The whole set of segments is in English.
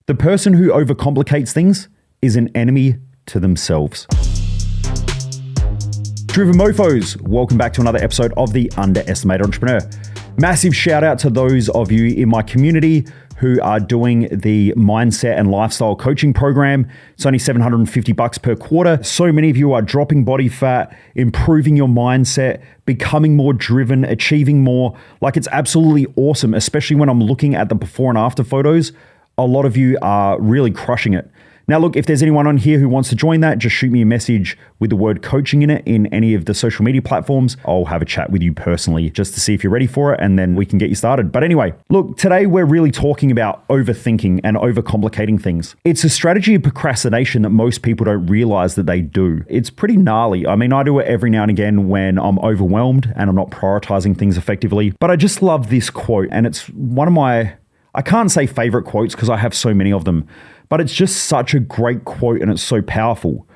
The person who overcomplicates things is an enemy to themselves. Driven Mofos, welcome back to another episode of The Underestimated Entrepreneur. Massive shout out to those of you in my community who are doing the mindset and lifestyle coaching program. It's only $750 per quarter. So many of you are dropping body fat, improving your mindset, becoming more driven, achieving more. Like, it's absolutely awesome, especially when I'm looking at the before and after photos. A lot of you are really crushing it. Now, look, if there's anyone on here who wants to join that, just shoot me a message with the word coaching in it in any of the social media platforms. I'll have a chat with you personally just to see if you're ready for it, and then we can get you started. But anyway, look, today we're really talking about overthinking and overcomplicating things. It's a strategy of procrastination that most people don't realize that they do. It's pretty gnarly. I mean, I do it every now and again when I'm overwhelmed and I'm not prioritizing things effectively. But I just love this quote, and it's one of my, I can't say favorite quotes because I have so many of them. But it's just such a great quote and it's so powerful.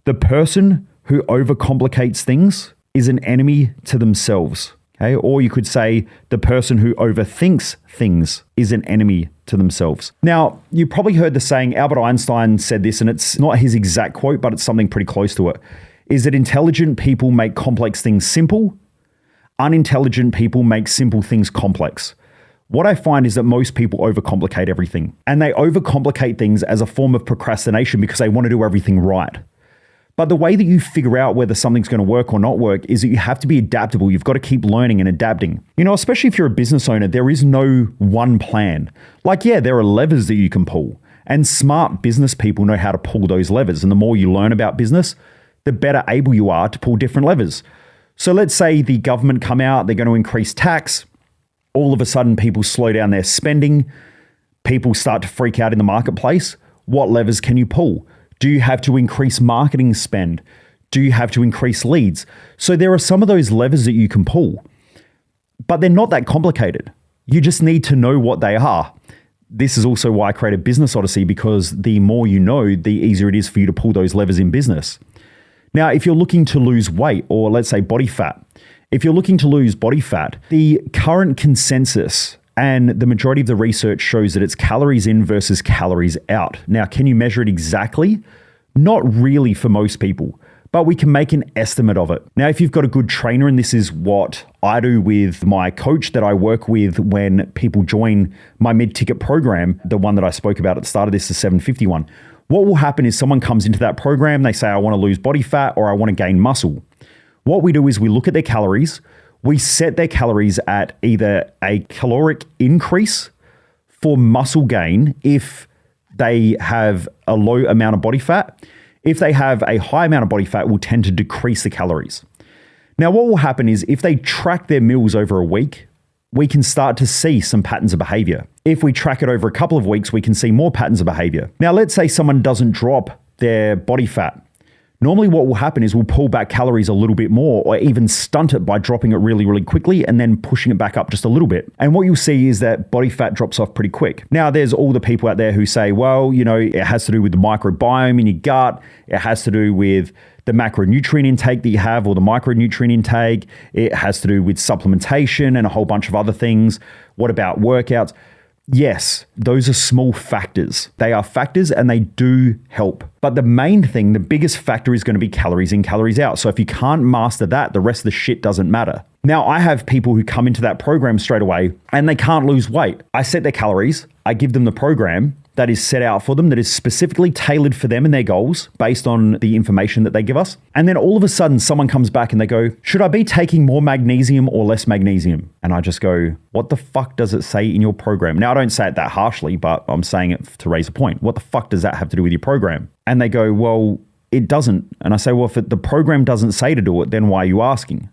The person who overcomplicates things is an enemy to themselves. Okay? Or you could say the person who overthinks things is an enemy to themselves. Now, you probably heard the saying, Albert Einstein said this, and it's not his exact quote, but it's something pretty close to it, is that intelligent people make complex things simple, unintelligent people make simple things complex. What I find is that most people overcomplicate everything, and they overcomplicate things as a form of procrastination because they want to do everything right. But the way that you figure out whether something's going to work or not work is that you have to be adaptable. You've got to keep learning and adapting. You know, especially if you're a business owner, there is no one plan. Like, yeah, there are levers that you can pull, and smart business people know how to pull those levers. And the more you learn about business, the better able you are to pull different levers. So let's say the government come out, they're going to increase tax. All of a sudden, people slow down their spending. People start to freak out in the marketplace. What levers can you pull? Do you have to increase marketing spend? Do you have to increase leads? So there are some of those levers that you can pull, but they're not that complicated. You just need to know what they are. This is also why I created Business Odyssey, because the more you know, the easier it is for you to pull those levers in business. Now, if you're looking to lose weight, or let's say body fat, if you're looking to lose body fat, the current consensus and the majority of the research shows that it's calories in versus calories out. Now, can you measure it exactly? Not really for most people, but we can make an estimate of it. Now, if you've got a good trainer, and this is what I do with my coach that I work with when people join my mid-ticket program, the one that I spoke about at the start of this, the 751, what will happen is someone comes into that program, they say, I want to lose body fat or I want to gain muscle. What we do is we look at their calories, we set their calories at either a caloric increase for muscle gain if they have a low amount of body fat. If they have a high amount of body fat, we'll tend to decrease the calories. Now, what will happen is if they track their meals over a week, we can start to see some patterns of behavior. If we track it over a couple of weeks, we can see more patterns of behavior. Now, let's say someone doesn't drop their body fat. Normally what will happen is we'll pull back calories a little bit more, or even stunt it by dropping it really, really quickly and then pushing it back up just a little bit. And what you'll see is that body fat drops off pretty quick. Now, there's all the people out there who say, well, you know, it has to do with the microbiome in your gut. It has to do with the macronutrient intake that you have, or the micronutrient intake. It has to do with supplementation and a whole bunch of other things. What about workouts? Yes, those are small factors. They are factors and they do help. But the main thing, the biggest factor is going to be calories in, calories out. So if you can't master that, the rest of the shit doesn't matter. Now, I have people who come into that program straight away and they can't lose weight. I set their calories, I give them the program that is set out for them, that is specifically tailored for them and their goals based on the information that they give us. And then all of a sudden, someone comes back and they go, should I be taking more magnesium or less magnesium? And I just go, what the fuck does it say in your program? Now, I don't say it that harshly, but I'm saying it to raise a point. What the fuck does that have to do with your program? And they go, well, it doesn't. And I say, well, if the program doesn't say to do it, then why are you asking?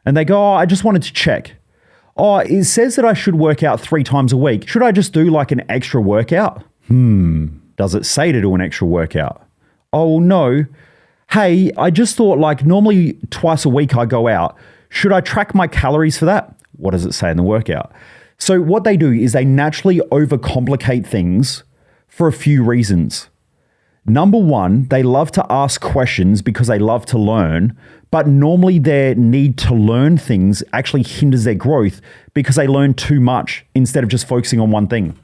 And they go, oh, I just wanted to check. Oh, it says that I should work out 3 times a week. Should I just do like an extra workout? Does it say to do an extra workout? Oh, no. Hey, I just thought, like, normally twice a week I go out. Should I track my calories for that? What does it say in the workout? So what they do is they naturally overcomplicate things for a few reasons. Number one, they love to ask questions because they love to learn, but normally their need to learn things actually hinders their growth because they learn too much instead of just focusing on one thing.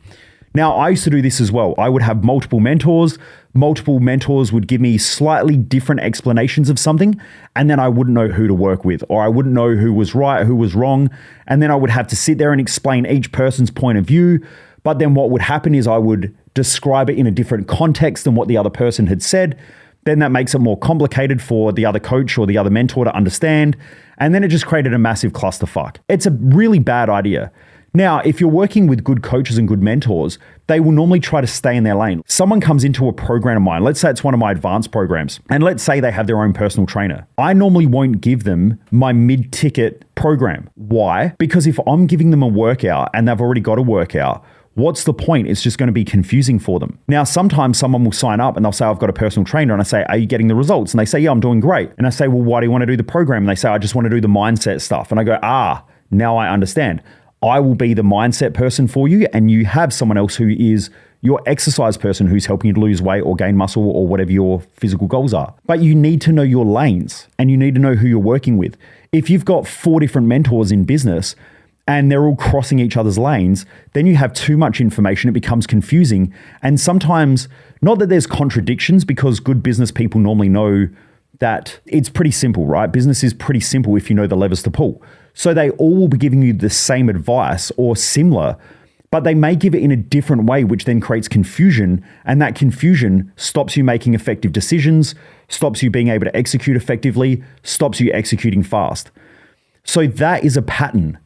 Now, I used to do this as well. I would have multiple mentors. Multiple mentors would give me slightly different explanations of something, and then I wouldn't know who to work with, or I wouldn't know who was right, who was wrong. And then I would have to sit there and explain each person's point of view. But then what would happen is I would describe it in a different context than what the other person had said. Then that makes it more complicated for the other coach or the other mentor to understand. And then it just created a massive clusterfuck. It's a really bad idea. Now, if you're working with good coaches and good mentors, they will normally try to stay in their lane. Someone comes into a program of mine, let's say it's one of my advanced programs, and let's say they have their own personal trainer. I normally won't give them my mid-ticket program. Why? Because if I'm giving them a workout and they've already got a workout, what's the point? It's just going to be confusing for them. Now, sometimes someone will sign up and they'll say, I've got a personal trainer. And I say, are you getting the results? And they say, yeah, I'm doing great. And I say, well, why do you want to do the program? And they say, I just want to do the mindset stuff. And I go, now I understand. I will be the mindset person for you, and you have someone else who is your exercise person who's helping you to lose weight or gain muscle or whatever your physical goals are. But you need to know your lanes and you need to know who you're working with. If you've got 4 different mentors in business and they're all crossing each other's lanes, then you have too much information. It becomes confusing. And sometimes, not that there's contradictions, because good business people normally know that it's pretty simple, right? Business is pretty simple if you know the levers to pull. So they all will be giving you the same advice or similar, but they may give it in a different way, which then creates confusion. And that confusion stops you making effective decisions, stops you being able to execute effectively, stops you executing fast. So that is a pattern,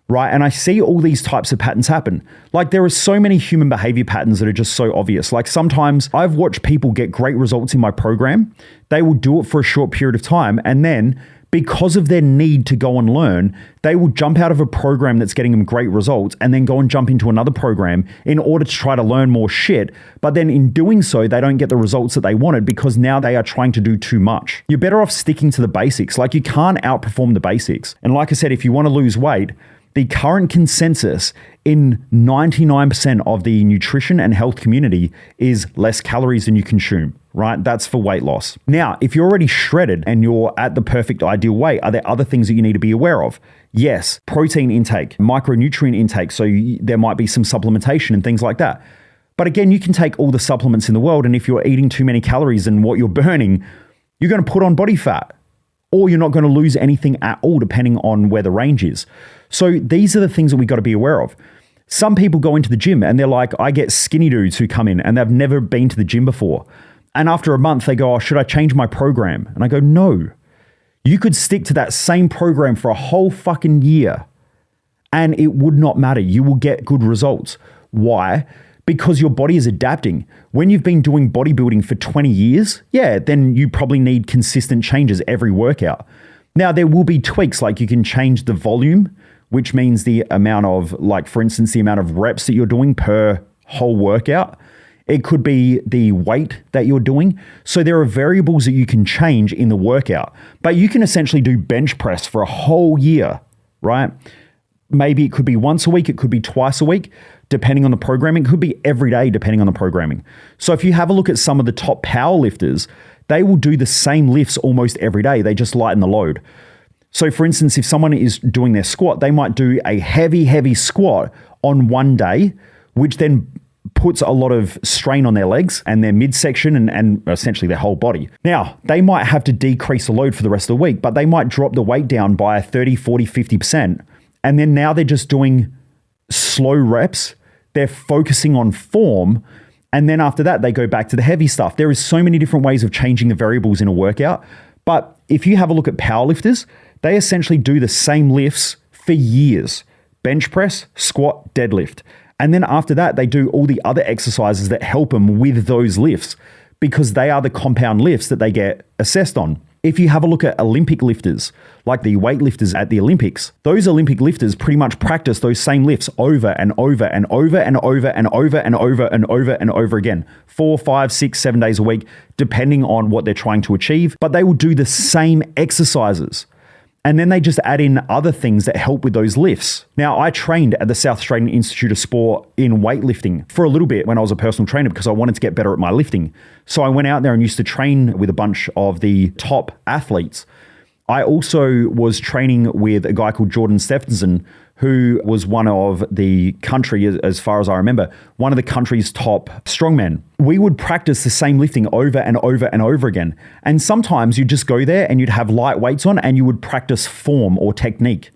right? And I see all these types of patterns happen. Like, there are so many human behavior patterns that are just so obvious. Like, sometimes I've watched people get great results in my program. They will do it for a short period of time, and then because of their need to go and learn, they will jump out of a program that's getting them great results and then go and jump into another program in order to try to learn more shit. But then in doing so, they don't get the results that they wanted because now they are trying to do too much. You're better off sticking to the basics. Like, you can't outperform the basics. And like I said, if you want to lose weight, the current consensus in 99% of the nutrition and health community is less calories than you consume, right? That's for weight loss. Now, if you're already shredded and you're at the perfect ideal weight, are there other things that you need to be aware of? Yes, protein intake, micronutrient intake. So there might be some supplementation and things like that. But again, you can take all the supplements in the world, and if you're eating too many calories than what you're burning, you're going to put on body fat, or you're not going to lose anything at all, depending on where the range is. So these are the things that we got to be aware of. Some people go into the gym and they're like, I get skinny dudes who come in and they've never been to the gym before. And after a month they go, oh, should I change my program? And I go, no. You could stick to that same program for a whole fucking year and it would not matter. You will get good results. Why? Because your body is adapting. When you've been doing bodybuilding for 20 years, then you probably need consistent changes every workout. Now, there will be tweaks, like you can change the volume, which means the amount of, like, for instance, the amount of reps that you're doing per whole workout. It could be the weight that you're doing. So there are variables that you can change in the workout, but you can essentially do bench press for a whole year, right? Maybe it could be once a week, it could be twice a week, depending on the programming. It could be every day, depending on the programming. So if you have a look at some of the top power lifters, they will do the same lifts almost every day. They just lighten the load. So for instance, if someone is doing their squat, they might do a heavy squat on one day, which then puts a lot of strain on their legs and their midsection and essentially their whole body. Now, they might have to decrease the load for the rest of the week, but they might drop the weight down by 30, 40, 50%. And then now they're just doing slow reps. They're focusing on form. And then after that, they go back to the heavy stuff. There is so many different ways of changing the variables in a workout. But if you have a look at powerlifters, they essentially do the same lifts for years. Bench press, squat, deadlift. And then after that, they do all the other exercises that help them with those lifts because they are the compound lifts that they get assessed on. If you have a look at Olympic lifters, like the weightlifters at the Olympics, those Olympic lifters pretty much practice those same lifts over and over and over and over and over and over and over and over again, 4, 5, 6, 7 days a week, depending on what they're trying to achieve. But they will do the same exercises. And then they just add in other things that help with those lifts. Now, I trained at the South Australian Institute of Sport in weightlifting for a little bit when I was a personal trainer because I wanted to get better at my lifting. So I went out there and used to train with a bunch of the top athletes. I also was training with a guy called Jordan Stephenson, who was one of the country, as far as I remember, one of the country's top strongmen. We would practice the same lifting over and over and over again. And sometimes you'd just go there and you'd have light weights on and you would practice form or technique.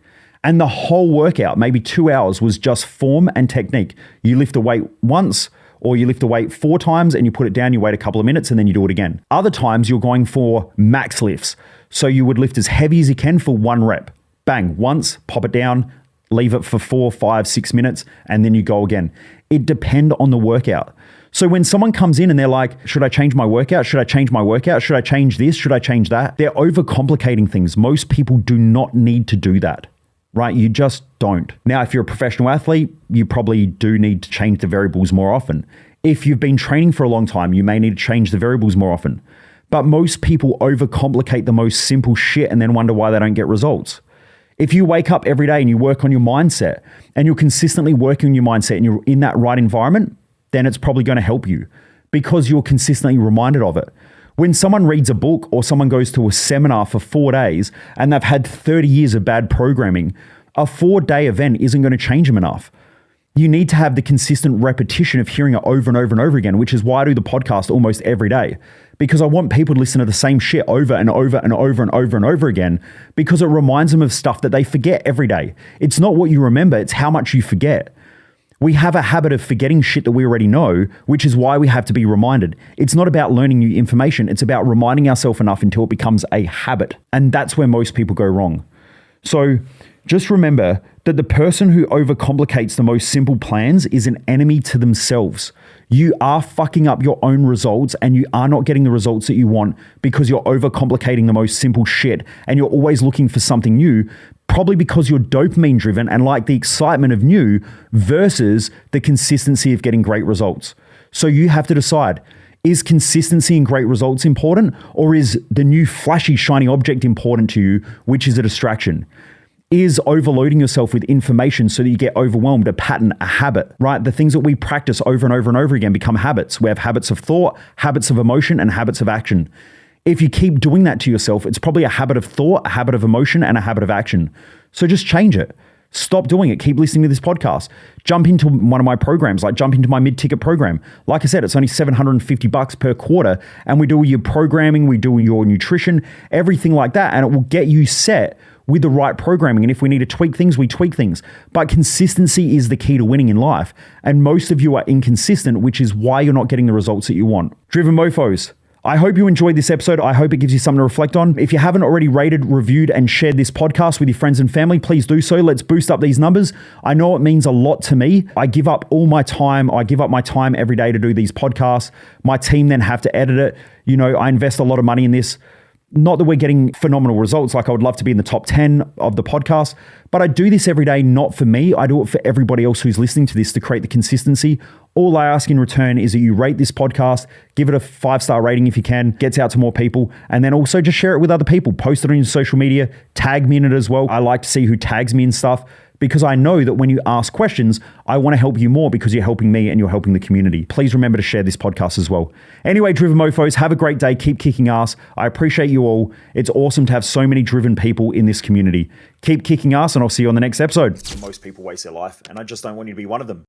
And the whole workout, maybe 2 hours, was just form and technique. You lift a weight once, or you lift the weight 4 times and you put it down, you wait a couple of minutes and then you do it again. Other times you're going for max lifts. So you would lift as heavy as you can for 1 rep. Bang, once, pop it down, leave it for 4, 5, 6 minutes, and then you go again. It depends on the workout. So when someone comes in and they're like, should I change my workout? Should I change my workout? Should I change this? Should I change that? They're overcomplicating things. Most people do not need to do that. Right? You just don't. Now, if you're a professional athlete, you probably do need to change the variables more often. If you've been training for a long time, you may need to change the variables more often. But most people overcomplicate the most simple shit and then wonder why they don't get results. If you wake up every day and you work on your mindset and you're consistently working on your mindset and you're in that right environment, then it's probably going to help you because you're consistently reminded of it. When someone reads a book or someone goes to a seminar for 4 days and they've had 30 years of bad programming, a 4-day event isn't going to change them enough. You need to have the consistent repetition of hearing it over and over and over again, which is why I do the podcast almost every day, because I want people to listen to the same shit over and over and over and over and over again, because it reminds them of stuff that they forget every day. It's not what you remember, it's how much you forget. We have a habit of forgetting shit that we already know, which is why we have to be reminded. It's not about learning new information. It's about reminding ourselves enough until it becomes a habit. And that's where most people go wrong. So just remember that the person who overcomplicates the most simple plans is an enemy to themselves. You are fucking up your own results and you are not getting the results that you want because you're overcomplicating the most simple shit and you're always looking for something new, probably because you're dopamine driven and like the excitement of new versus the consistency of getting great results. So you have to decide, is consistency and great results important, or is the new flashy shiny object important to you, which is a distraction? Is overloading yourself with information so that you get overwhelmed a pattern, a habit, right? The things that we practice over and over and over again become habits. We have habits of thought, habits of emotion, and habits of action. If you keep doing that to yourself, it's probably a habit of thought, a habit of emotion, and a habit of action. So just change it. Stop doing it. Keep listening to this podcast. Jump into one of my programs, like jump into my mid-ticket program. Like I said, it's only $750 per quarter, and we do your programming, we do your nutrition, everything like that, and it will get you set with the right programming. And if we need to tweak things, we tweak things. But consistency is the key to winning in life. And most of you are inconsistent, which is why you're not getting the results that you want. Driven Mofos, I hope you enjoyed this episode. I hope it gives you something to reflect on. If you haven't already rated, reviewed, and shared this podcast with your friends and family, please do so. Let's boost up these numbers. I know it means a lot to me. I give up all my time. I give up my time every day to do these podcasts. My team then have to edit it. You know, I invest a lot of money in this. Not that we're getting phenomenal results, like I would love to be in the top 10 of the podcast, but I do this every day, not for me. I do it for everybody else who's listening to this to create the consistency. All I ask in return is that you rate this podcast, give it a 5-star rating if you can, gets out to more people, and then also just share it with other people. Post it on your social media, tag me in it as well. I like to see who tags me in stuff, because I know that when you ask questions, I want to help you more because you're helping me and you're helping the community. Please remember to share this podcast as well. Anyway, Driven Mofos, have a great day. Keep kicking ass. I appreciate you all. It's awesome to have so many driven people in this community. Keep kicking ass, and I'll see you on the next episode. Most people waste their life, and I just don't want you to be one of them.